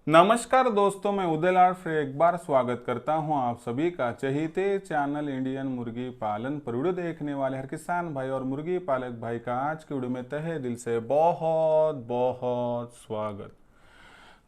नमस्कार दोस्तों, मैं उदयलाल फिर एक बार स्वागत करता हूं आप सभी का चहीते चैनल इंडियन मुर्गी पालन पर वीडियो देखने वाले हर किसान भाई और मुर्गी पालक भाई का आज की वीडियो में तहे दिल से बहुत बहुत स्वागत।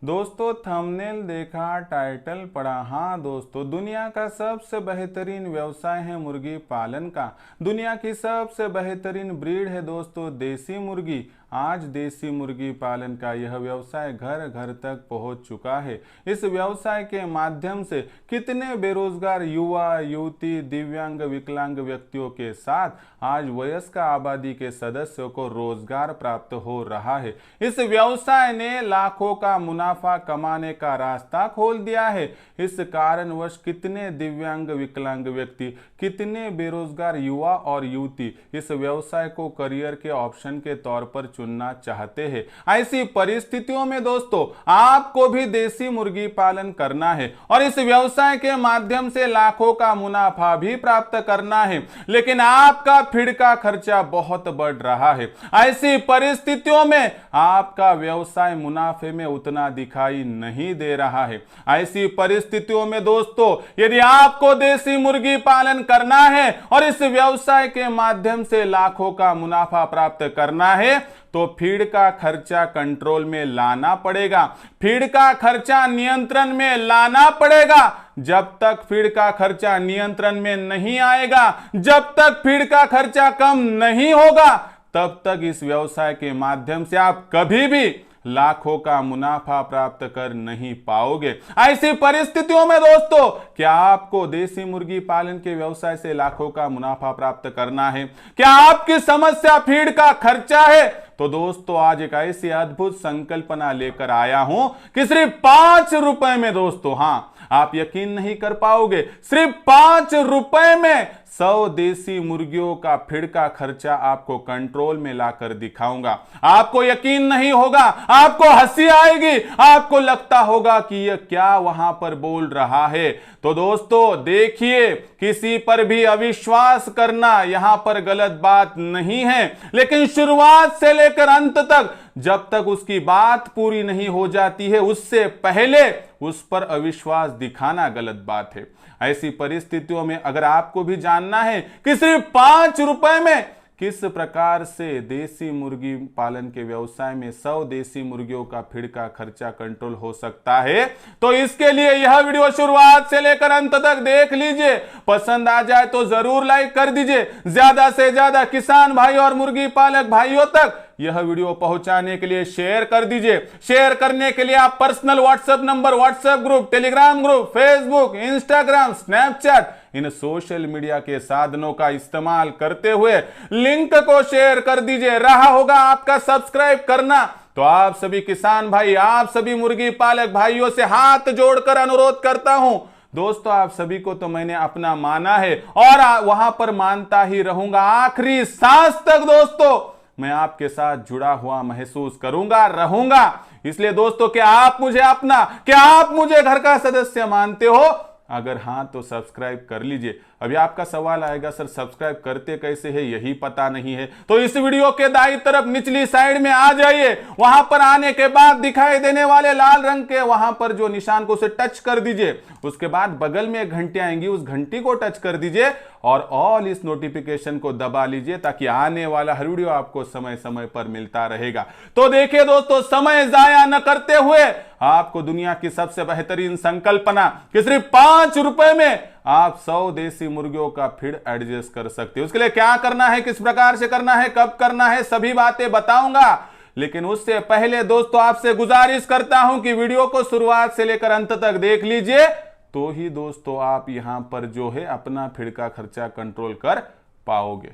दोस्तों थंबनेल देखा, टाइटल पढ़ा। हाँ दोस्तों, दुनिया का सबसे बेहतरीन व्यवसाय है मुर्गी पालन का। दुनिया की सबसे बेहतरीन ब्रीड है दोस्तों देसी मुर्गी। आज देसी मुर्गी पालन का यह व्यवसाय घर घर तक पहुंच चुका है। इस व्यवसाय के माध्यम से कितने बेरोजगार युवा युवती, दिव्यांग, विकलांग व्यक्तियों के साथ आज वयस्क आबादी के सदस्यों को रोजगार प्राप्त हो रहा है। इस व्यवसाय ने लाखों का मुनाफा कमाने का रास्ता खोल दिया है। इस कारणवश कितने दिव्यांग, विकलांग व्यक्ति, कितने बेरोजगार युवा और युवती इस व्यवसाय को करियर के ऑप्शन के तौर पर चुनना चाहते हैं। ऐसी परिस्थितियों में दोस्तों आपको भी देसी मुर्गी पालन करना है और इस व्यवसाय के माध्यम से लाखों का मुनाफा भी प्राप्त करना है, लेकिन आपका फीड का खर्चा बहुत बढ़ रहा है। ऐसी परिस्थितियों में आपका व्यवसाय मुनाफे में उतना दिखाई नहीं दे रहा है। ऐसी परिस्थितियों में दोस्तों यदि आपको देसी मुर्गी पालन करना है और इस व्यवसाय के माध्यम से लाखों का मुनाफा प्राप्त करना है तो फीड का खर्चा कंट्रोल में लाना पड़ेगा। फीड का खर्चा नियंत्रण में लाना पड़ेगा। जब तक फीड का खर्चा नियंत्रण में नहीं आएगा, जब तक फीड का खर्चा कम नहीं होगा, तब तक इस व्यवसाय के माध्यम से आप कभी भी लाखों का मुनाफा प्राप्त कर नहीं पाओगे। ऐसी परिस्थितियों में दोस्तों क्या आपको देसी मुर्गी पालन के व्यवसाय से लाखों का मुनाफा प्राप्त करना है? क्या आपकी समस्या फीड का खर्चा है? तो दोस्तों आज एक ऐसी अद्भुत संकल्पना लेकर आया हूं कि सिर्फ 5 रुपए में दोस्तों, हाँ आप यकीन नहीं कर पाओगे, सिर्फ 5 रुपए में 100 देसी मुर्गियों का फीड का खर्चा आपको कंट्रोल में लाकर दिखाऊंगा। आपको यकीन नहीं होगा, आपको हंसी आएगी, आपको लगता होगा कि यह क्या वहां पर बोल रहा है। तो दोस्तों देखिए, किसी पर भी अविश्वास करना यहां पर गलत बात नहीं है, लेकिन शुरुआत से लेकर अंत तक जब तक उसकी बात पूरी नहीं हो जाती है उससे पहले उस पर अविश्वास दिखाना गलत बात है। ऐसी परिस्थितियों में अगर आपको भी जानना है कि सिर्फ 5 रुपए में किस प्रकार से देसी मुर्गी पालन के व्यवसाय में 100 देसी मुर्गियों का फीड का खर्चा कंट्रोल हो सकता है, तो इसके लिए यह वीडियो शुरुआत से लेकर अंत तक देख लीजिए। पसंद आ जाए तो जरूर लाइक कर दीजिए। ज्यादा से ज्यादा किसान भाई और मुर्गी पालक भाइयों तक यह वीडियो पहुंचाने के लिए शेयर कर दीजिए। शेयर करने के लिए आप personal WhatsApp number, WhatsApp group, Telegram group, Facebook, Instagram, Snapchat इन सोशल मीडिया के साधनों का इस्तेमाल करते हुए लिंक को शेयर कर दीजिए। रहा होगा आपका सब्सक्राइब करना, तो आप सभी किसान भाई, आप सभी मुर्गी पालक भाइयों से हाथ जोड़कर अनुरोध करता हूं दोस्तों, आप सभी को तो मैंने अपना माना है और वहां पर मानता ही रहूंगा। आखिरी सांस तक दोस्तों मैं आपके साथ जुड़ा हुआ महसूस करूंगा, रहूंगा। इसलिए दोस्तों क्या आप मुझे अपना, क्या आप मुझे घर का सदस्य मानते हो? अगर हां तो सब्सक्राइब कर लीजिए। अभी आपका सवाल आएगा, सर सब्सक्राइब करते कैसे है, यही पता नहीं है। तो इस वीडियो के दाईं तरफ निचली साइड में आ जाइए। वहां पर आने के बाद दिखाई देने वाले लाल रंग के वहां पर जो निशान को उसे टच कर दीजिए। उसके बाद बगल में एक घंटी आएंगी, उस घंटी को टच कर दीजिए और ऑल इस नोटिफिकेशन को दबा लीजिए ताकि आने वाला हर वीडियो आपको समय समय पर मिलता रहेगा। तो देखिए दोस्तों, समय जाया न करते हुए आपको दुनिया की सबसे बेहतरीन संकल्पना कि सिर्फ 5 रुपए में आप 100 देसी मुर्गियों का फीड एडजस्ट कर सकते हो। उसके लिए क्या करना है, किस प्रकार से करना है, कब करना है, सभी बातें बताऊंगा। लेकिन उससे पहले दोस्तों आपसे गुजारिश करता हूं कि वीडियो को शुरुआत से लेकर अंत तक देख लीजिए, तो ही दोस्तों आप यहां पर जो है अपना फीड का खर्चा कंट्रोल कर पाओगे।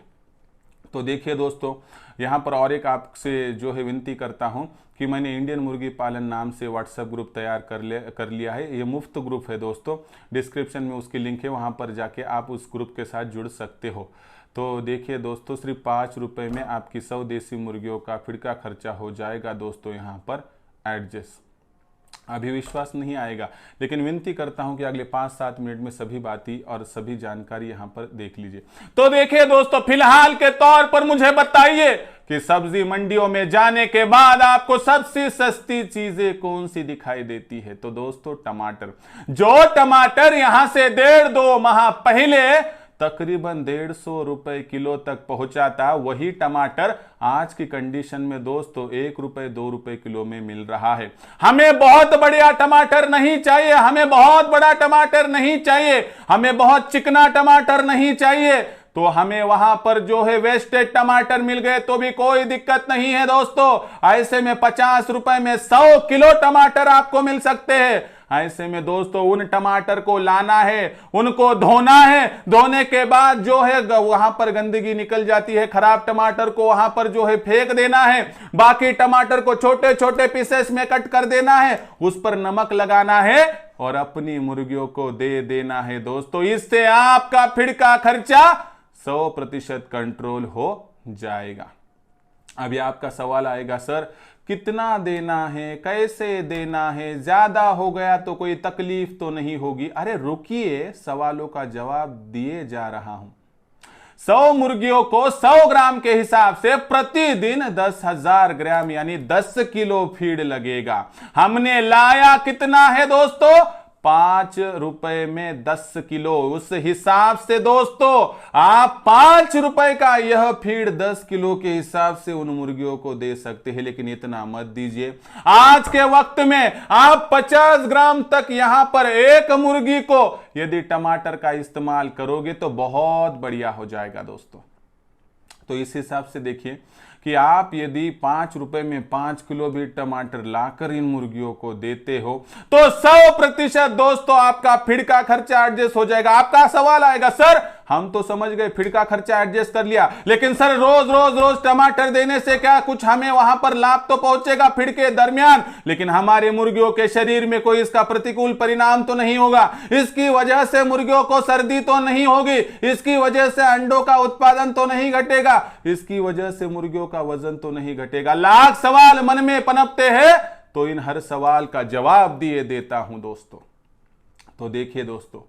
तो देखिए दोस्तों, यहां पर और एक आपसे जो है विनती करता हूं कि मैंने इंडियन मुर्गी पालन नाम से व्हाट्सएप ग्रुप तैयार कर लिया है। ये मुफ्त ग्रुप है दोस्तों, डिस्क्रिप्शन में उसकी लिंक है, वहां पर जाके आप उस ग्रुप के साथ जुड़ सकते हो। तो देखिए दोस्तों, सिर्फ 5 रुपए में आपकी 100 देसी मुर्गियों का फीड का खर्चा हो जाएगा दोस्तों यहाँ पर एडजस्ट। अभी विश्वास नहीं आएगा, लेकिन विनती करता हूं कि अगले 5-7 मिनट में सभी बातें और सभी जानकारी यहां पर देख लीजिए। तो देखिए दोस्तों, फिलहाल के तौर पर मुझे बताइए कि सब्जी मंडियों में जाने के बाद आपको सबसे सस्ती चीजें कौन सी दिखाई देती है? तो दोस्तों टमाटर। जो टमाटर यहां से 1.5-2 माह पहले तकरीबन 150 रुपए किलो तक पहुंचा था, वही टमाटर आज की कंडीशन में दोस्तों 1 रुपए 2 रुपए किलो में मिल रहा है। हमें बहुत बढ़िया टमाटर नहीं चाहिए, हमें बहुत बड़ा टमाटर नहीं चाहिए, हमें बहुत चिकना टमाटर नहीं चाहिए, तो हमें वहां पर जो है वेस्टेज टमाटर मिल गए तो भी कोई दिक्कत नहीं है दोस्तों। ऐसे में 50 रुपए में 100 किलो टमाटर आपको मिल सकते हैं। ऐसे में दोस्तों उन टमाटर को लाना है, उनको धोना है, धोने के बाद जो है वहां पर गंदगी निकल जाती है, खराब टमाटर को वहां पर जो है फेंक देना है, बाकी टमाटर को छोटे छोटे पीसेस में कट कर देना है, उस पर नमक लगाना है और अपनी मुर्गियों को दे देना है दोस्तों। इससे आपका फीड का खर्चा 100% कंट्रोल हो जाएगा। अभी आपका सवाल आएगा, सर कितना देना है, कैसे देना है, ज्यादा हो गया तो कोई तकलीफ तो नहीं होगी? अरे रुकिए, सवालों का जवाब दिए जा रहा हूं। 100 मुर्गियों को 100 ग्राम के हिसाब से प्रतिदिन 10,000 ग्राम यानी 10 किलो फीड लगेगा। हमने लाया कितना है दोस्तों? 5 रुपए में 10 किलो। उस हिसाब से दोस्तों आप 5 रुपए का यह फीड 10 किलो के हिसाब से उन मुर्गियों को दे सकते हैं, लेकिन इतना मत दीजिए। आज के वक्त में आप 50 ग्राम तक यहां पर एक मुर्गी को यदि टमाटर का इस्तेमाल करोगे तो बहुत बढ़िया हो जाएगा दोस्तों। तो इस हिसाब से देखिए कि आप यदि 5 रुपए में 5 किलो भी टमाटर लाकर इन मुर्गियों को देते हो तो 100% दोस्तों आपका फीड का खर्चा एडजस्ट हो जाएगा। आपका सवाल आएगा, सर हम तो समझ गए फीड का खर्चा एडजस्ट कर लिया, लेकिन सर रोज टमाटर देने से क्या कुछ हमें वहां पर लाभ तो पहुंचेगा फीड के दरमियान, लेकिन हमारे मुर्गियों के शरीर में कोई इसका प्रतिकूल परिणाम तो नहीं होगा, इसकी वजह से मुर्गियों को सर्दी तो नहीं होगी, इसकी वजह से अंडों का उत्पादन तो नहीं घटेगा, इसकी वजह से मुर्गियों का वजन तो नहीं घटेगा। लाख सवाल मन में पनपते हैं, तो इन हर सवाल का जवाब दिए देता हूं दोस्तों। तो देखिए दोस्तों,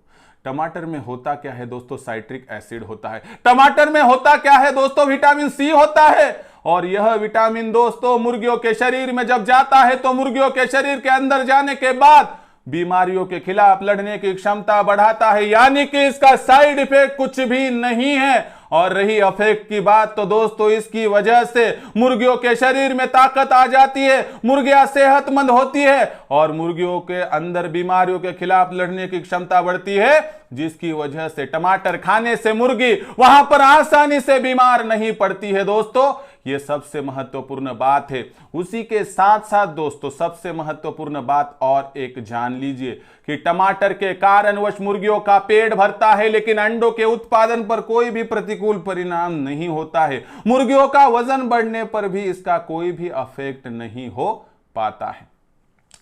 टमाटर में होता क्या है दोस्तों? साइट्रिक एसिड होता है। टमाटर में होता क्या है दोस्तों? विटामिन सी होता है, और यह विटामिन दोस्तों मुर्गियों के शरीर में जब जाता है तो मुर्गियों के शरीर के अंदर जाने के बाद बीमारियों के खिलाफ लड़ने की क्षमता बढ़ाता है, यानी कि इसका साइड इफेक्ट कुछ भी नहीं है। और रही इफेक्ट की बात तो दोस्तों इसकी वजह से मुर्गियों के शरीर में ताकत आ जाती है, मुर्गियां सेहतमंद होती है और मुर्गियों के अंदर बीमारियों के खिलाफ लड़ने की क्षमता बढ़ती है, जिसकी वजह से टमाटर खाने से मुर्गी वहां पर आसानी से बीमार नहीं पड़ती है दोस्तों। यह सबसे महत्वपूर्ण बात है। उसी के साथ साथ दोस्तों सबसे महत्वपूर्ण बात और एक जान लीजिए कि टमाटर के कारणवश मुर्गियों का पेट भरता है, लेकिन अंडों के उत्पादन पर कोई भी प्रतिकूल परिणाम नहीं होता है। मुर्गियों का वजन बढ़ने पर भी इसका कोई भी इफेक्ट नहीं हो पाता है।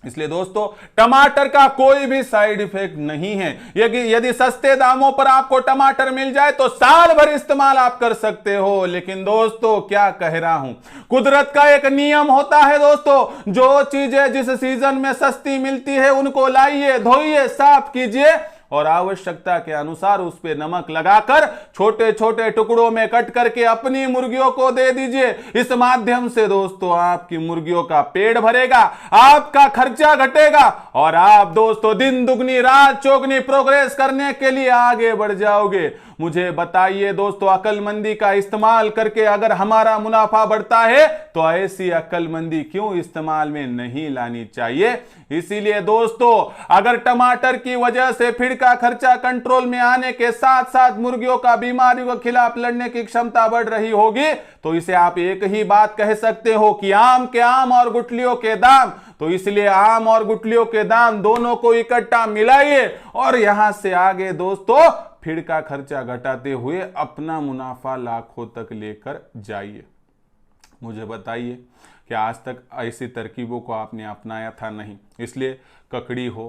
इसलिए दोस्तों टमाटर का कोई भी साइड इफेक्ट नहीं है। यदि सस्ते दामों पर आपको टमाटर मिल जाए तो साल भर इस्तेमाल आप कर सकते हो। लेकिन दोस्तों क्या कह रहा हूं, कुदरत का एक नियम होता है दोस्तों, जो चीजें जिस सीजन में सस्ती मिलती है उनको लाइए, धोइए, साफ कीजिए और आवश्यकता के अनुसार उस पे नमक लगाकर छोटे छोटे टुकड़ों में कट करके अपनी मुर्गियों को दे दीजिए। इस माध्यम से दोस्तों आपकी मुर्गियों का पेट भरेगा, आपका खर्चा घटेगा और आप दोस्तों दिन दुगनी रात चौगनी प्रोग्रेस करने के लिए आगे बढ़ जाओगे। मुझे बताइए दोस्तों, अक्लमंदी का इस्तेमाल करके अगर हमारा मुनाफा बढ़ता है तो ऐसी अक्लमंदी क्यों इस्तेमाल में नहीं लानी चाहिए। इसीलिए दोस्तों अगर टमाटर की वजह से फीड का खर्चा कंट्रोल में आने के साथ साथ मुर्गियों का बीमारियों के खिलाफ लड़ने की क्षमता बढ़ रही होगी तो इसे आप एक ही बात कह सकते हो कि आम के आम और गुठलियों के दाम। तो इसलिए आम और गुठलियों के दाम दोनों को इकट्ठा मिलाइए और यहां से आगे दोस्तों फीड का खर्चा घटाते हुए अपना मुनाफा लाखों तक लेकर जाइए। मुझे बताइए कि आज तक ऐसी तरकीबों को आपने अपनाया था? नहीं। इसलिए ककड़ी हो,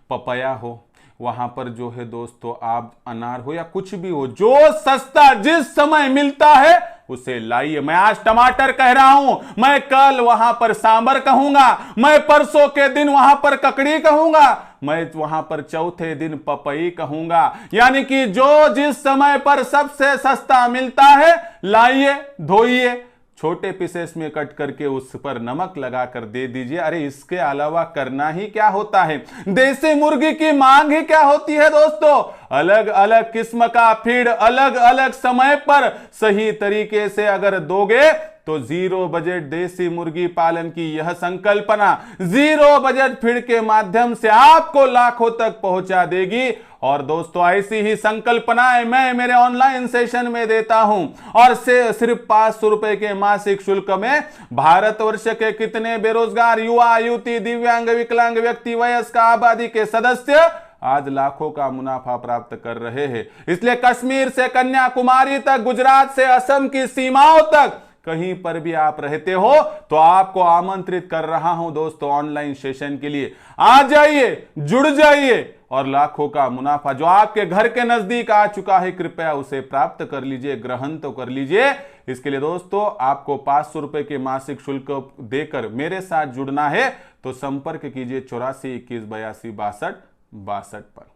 पपया हो, वहां पर जो है दोस्तों आप अनार हो या कुछ भी हो, जो सस्ता जिस समय मिलता है उसे लाइए। मैं आज टमाटर कह रहा हूं, मैं कल वहां पर सांबर कहूंगा, मैं परसों के दिन वहां पर ककड़ी कहूंगा, मैं वहां पर चौथे दिन पपई कहूंगा। यानी कि जो जिस समय पर सबसे सस्ता मिलता है लाइए, धोइए, छोटे पीसेस में कट करके उस पर नमक लगाकर दे दीजिए। अरे इसके अलावा करना ही क्या होता है। देसी मुर्गी की मांग ही क्या होती है दोस्तों, अलग अलग किस्म का फीड अलग अलग समय पर सही तरीके से अगर दोगे तो जीरो बजट देसी मुर्गी पालन की यह संकल्पना जीरो बजट फीड के माध्यम से आपको लाखों तक पहुंचा देगी। और दोस्तों ऐसी ही संकल्पनाएं मैं मेरे ऑनलाइन सेशन में देता हूं, और से सिर्फ 500 रुपए के मासिक शुल्क में भारतवर्ष के कितने बेरोजगार युवा युवती, दिव्यांग, विकलांग व्यक्ति, वयस्क आबादी के सदस्य आज लाखों का मुनाफा प्राप्त कर रहे हैं। इसलिए कश्मीर से कन्याकुमारी तक, गुजरात से असम की सीमाओं तक कहीं पर भी आप रहते हो तो आपको आमंत्रित कर रहा हूं दोस्तों ऑनलाइन सेशन के लिए। आ जाइए, जुड़ जाइए और लाखों का मुनाफा जो आपके घर के नजदीक आ चुका है कृपया उसे प्राप्त कर लीजिए, ग्रहण तो कर लीजिए। इसके लिए दोस्तों आपको 500 रुपए के मासिक शुल्क देकर मेरे साथ जुड़ना है तो संपर्क कीजिए 84 21 82 62 62 पर।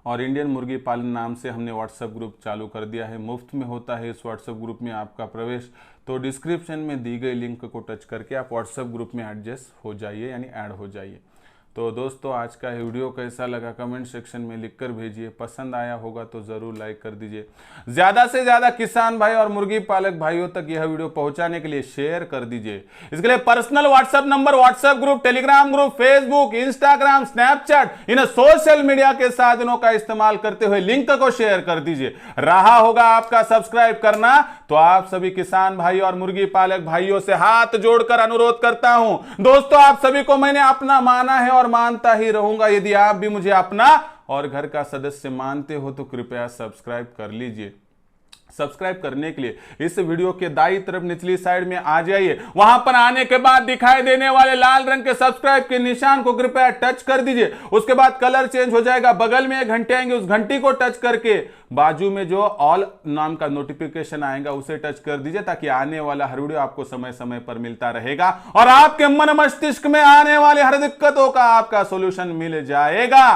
और इंडियन मुर्गी पालन नाम से हमने व्हाट्सएप ग्रुप चालू कर दिया है, मुफ्त में होता है इस व्हाट्सएप ग्रुप में आपका प्रवेश। तो डिस्क्रिप्शन में दी गई लिंक को टच करके आप व्हाट्सएप ग्रुप में एडजस्ट हो जाइए, यानी ऐड हो जाइए। तो दोस्तों आज का वीडियो कैसा लगा कमेंट सेक्शन में लिखकर भेजिए। पसंद आया होगा तो जरूर लाइक कर दीजिए। ज्यादा से ज्यादा किसान भाई और मुर्गी पालक भाइयों तक यह वीडियो पहुंचाने के लिए शेयर कर दीजिए। इसके लिए personal WhatsApp number, WhatsApp group, Telegram group, Facebook, Instagram, Snapchat इन सोशल मीडिया के साधनों का इस्तेमाल करते हुए लिंक को शेयर कर दीजिए। रहा होगा आपका सब्सक्राइब करना तो आप सभी किसान भाई और मुर्गी पालक भाइयों से हाथ जोड़कर अनुरोध करता हूं दोस्तों, आप सभी को मैंने अपना माना है और मानता ही रहूंगा। यदि आप भी मुझे अपना और घर का सदस्य मानते हो तो कृपया सब्सक्राइब कर लीजिए। सब्सक्राइब करने के लिए इस वीडियो के दाईं तरफ निचली साइड में आ जाइए, वहां पर आने के बाद दिखाई देने वाले लाल रंग के सब्सक्राइब के निशान को कृपया टच कर दीजिए। उसके बाद कलर चेंज हो जाएगा, बगल में एक घंटे आएंगे, उस घंटी को टच करके बाजू में जो ऑल नाम का नोटिफिकेशन आएगा उसे टच कर दीजिए, ताकि आने वाला हर वीडियो आपको समय समय पर मिलता रहेगा और आपके मन मस्तिष्क में आने वाले हर दिक्कतों का आपका सोल्यूशन मिल जाएगा।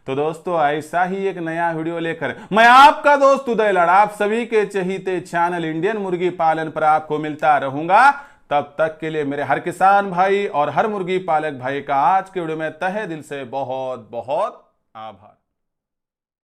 तो दोस्तों ऐसा ही एक नया वीडियो लेकर मैं आपका दोस्त उदय लड़ आप सभी के चहीते चैनल इंडियन मुर्गी पालन पर आपको मिलता रहूंगा। तब तक के लिए मेरे हर किसान भाई और हर मुर्गी पालक भाई का आज के वीडियो में तहे दिल से बहुत बहुत आभार।